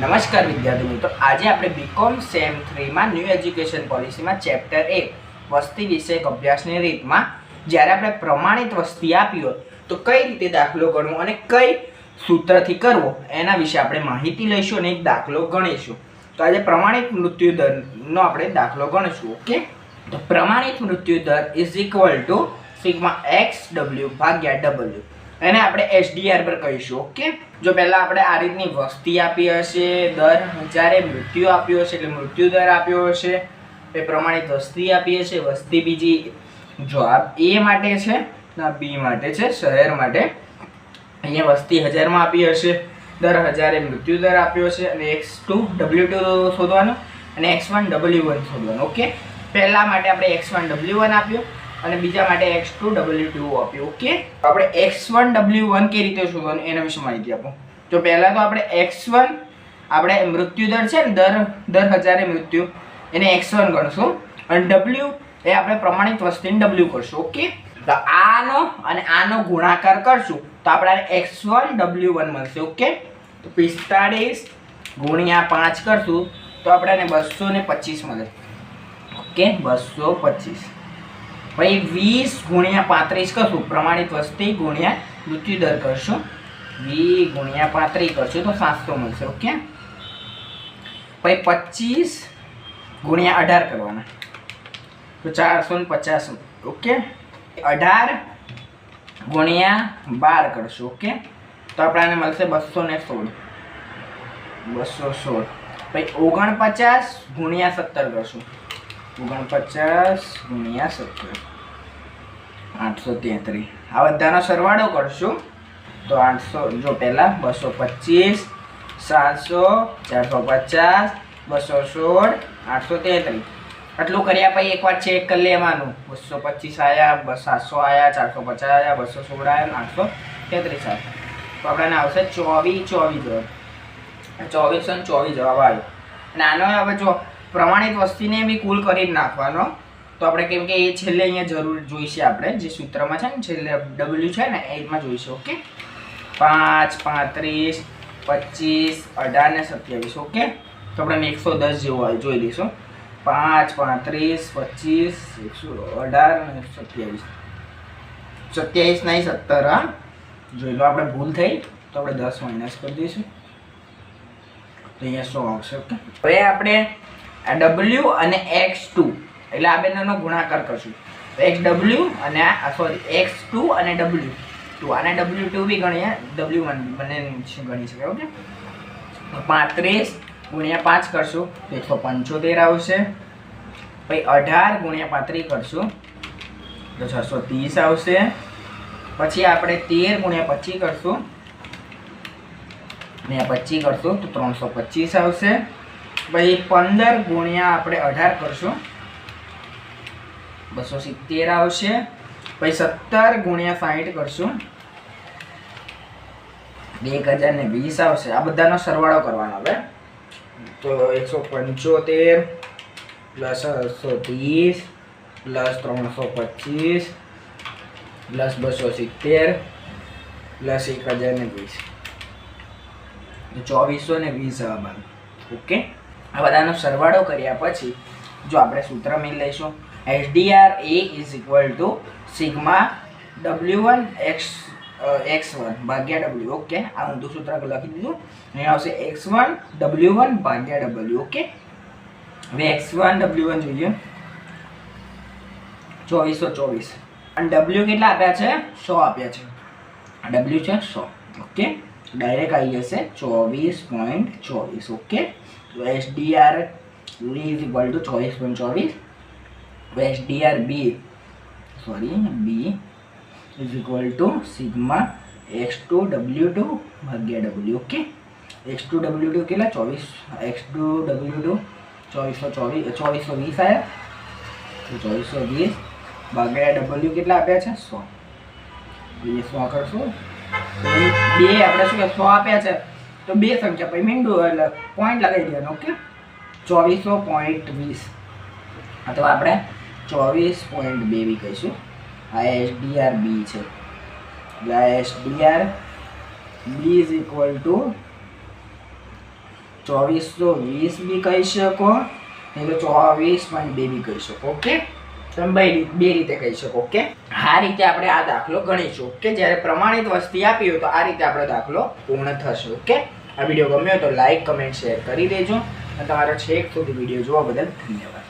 નમસ્કાર વિદ્યાર્થી મિત્રો, આજે આપણે બીકોમ સેમ 3 માં ન્યૂ એજ્યુકેશન પોલિસીમાં ચેપ્ટર 1 વસ્તી વિષયક અભ્યાસની રીતમાં જ્યારે આપણે પ્રમાણિત વસ્તી આપી હોય તો કઈ રીતે દાખલો ગણવો અને કઈ સૂત્રથી કરવો એના વિશે આપણે માહિતી લઈશું અને એક દાખલો ગણીશું. તો આજે પ્રમાણિત મૃત્યુ દરનો આપણે દાખલો ગણીશું. ઓકે, તો પ્રમાણિત મૃત્યુ દર is equal to sigma x W ભાગ્યા ડબલ્યુ, એને આપણે એસડીઆર પર કહીશું. ઓકે, જો પહેલાં આપણે આ રીતની વસ્તી આપી હશે, દર હજારે મૃત્યુ આપ્યો હશે એટલે મૃત્યુ દર આપ્યો હશે, એ પ્રમાણિત વસ્તી આપી હશે, વસ્તી બીજી જો આ એ માટે છે ના બી માટે છે, શહેર માટે. અહીંયા વસ્તી હજારમાં આપી હશે, દર હજારે મૃત્યુ દર આપ્યો છે અને x2 W2 શોધવાનું અને x1 W1 શોધવાનું. ઓકે, પહેલા માટે આપણે x1 W1 આપ્યો અને બીજા માટે x2 W2 આપ્યું. ઓકે, આપણે x1 W1 કઈ રીતે શોધવાનું એના વિશે માહિતી આપો. તો પહેલા તો આપણે x1 આપણે મૃત્યુ દર છે ને દર હજારે મૃત્યુ, એને x1 ગણશું અને w એ આપણે પ્રમાણિત વસ્તીને w કરશું. ઓકે, તો આનો અને આનો ગુણાકાર કરશું તો આપણે x1 W1 મળશે. ઓકે, તો 45 ગુણ્યા 5 કરશું તો આપણને 225 મળે. ઓકે, 225. પછી 20 ગુણ્યા 35 કરશું, પ્રમાણિત વસ્તી ગુણ્યા મૃત્યુ દર કરશું, 20 ગુણ્યા 35 કરશું તો 700 મળશે. ઓકે, પછી 25 ગુણ્યા 18 કરવાના તો 450. ઓકે, 18 ગુણ્યા 12 કરશું. ઓકે, તો આપણને મળશે 216. 216. પછી 49 ગુણ્યા 17 કરશું, 49 ગુણ્યા 17 833. આ બધાનો સરવાળો કરશું તો 800, જો પહેલા 225 700 450 216 833 આટલું કર્યા પછી એકવાર ચેક કરી લેવાનું. 225 આવ્યા, 700 આવ્યા, 450 આવ્યા, 216 આવ્યા, 833 આવ્યા તો આપણને આવશે 24 24 જવાબ આવ્યો. અને આનો હવે જો પ્રમાણિત વસ્તીને બી કુલ કરી જ નાખવાનો, તો આપણે કેમ કે એ છેલ્લે અહીંયા જરૂર જોઈશે, આપણે જે સૂત્રમાં છે ને છેલ્લે W છે ને એમાં જોઈશે. ઓકે, 5 35 25 18 ને 27. ઓકે, તો આપણે 110 જેવું જોઈ લઈશું. 5 35 25 118 અને 27. 27 નહીં 17. હા, જોઈ લો, આપણે ભૂલ થઈ તો આપણે 10 માઇનસ કરી દઈશું તો અહીંયા 100 આવશે. ઓકે, હવે આપણે આ W અને x2 એટલે આ બંનેનો ગુણાકાર કરશું તો xW અને x2 અને W2, આને W2 બી ગણીએ, W1 બંને ગણી શકાય. ઓકે, તો 35 ગુણ્યા 5 કરશું તો 175 આવશે. પછી 18 ગુણ્યા 35 કરશું તો 630 આવશે. પછી આપણે 13 ગુણ્યા 25 કરશું ને 25 કરશું તો 325 આવશે. પછી 15 ગુણ્યા આપણે 18 કરશું 270 આવશે. પછી 17 ગુણ્યા 60 કરશું 1020 આવશે. આ બધાનો સરવાળો કરવાનો હવે તો 175 પ્લસ 830 પ્લસ 325 પ્લસ 270 પ્લસ 1020 તો 2420 જવાબ આવે. ઓકે, આ બધાનો સરવાળો કર્યા પછી જો આપણે સૂત્ર મેળવી લઈશું, SDR A is equal to sigma W1 x1 ભાગ્યા W. ઓકે, આ ઊંધું સૂત્ર લખી દીધું. અહીંયા આવશે x1 W1 ભાગ્યા W. ઓકે, હવે x1 W1 જોઈએ 2424 અને W કેટલા આપ્યા છે? 100 આપ્યા છે. W છે 100. ઓકે, ડાયરેક્ટ આવી જશે 24.24. ઓકે, તો SDR is equal to 24.24. SDR B is equal to sigma x2 W2 ભાગ્યા W. ઓકે, x2 W2 કેટલા? 24. x2 W2 2420 આવ્યા તો 2420 ભાગ્યા W કેટલા આપ્યા છે? 100. એ 100 કરશું બે આપણે શું કે 100 આપ્યા છે તો બે સંખ્યા પછી મીંડું એટલે પોઈન્ટ લગાવી દેવાનો. ઓકે, 2420 અથવા આપણે 24.2 બી કહીશું. આ SDR B છે. આ SDR B is equal to 2420 બી કહી શકો, નહીં તો 24.2 બી કહી શકો. ઓકે, તમે બે રીતે કહી શકો. ઓકે, આ રીતે આપણે આ દાખલો ગણીશું. ઓકે, જ્યારે પ્રમાણિત વસ્તી આપી હોય તો આ રીતે આપણો દાખલો પૂર્ણ થશે. ઓકે, આ વિડીયો ગમ્યો તો લાઈક, કમેન્ટ, શેર કરી દેજો અને તમારા છેક સુધી વિડીયો જોવા બદલ ધન્યવાદ.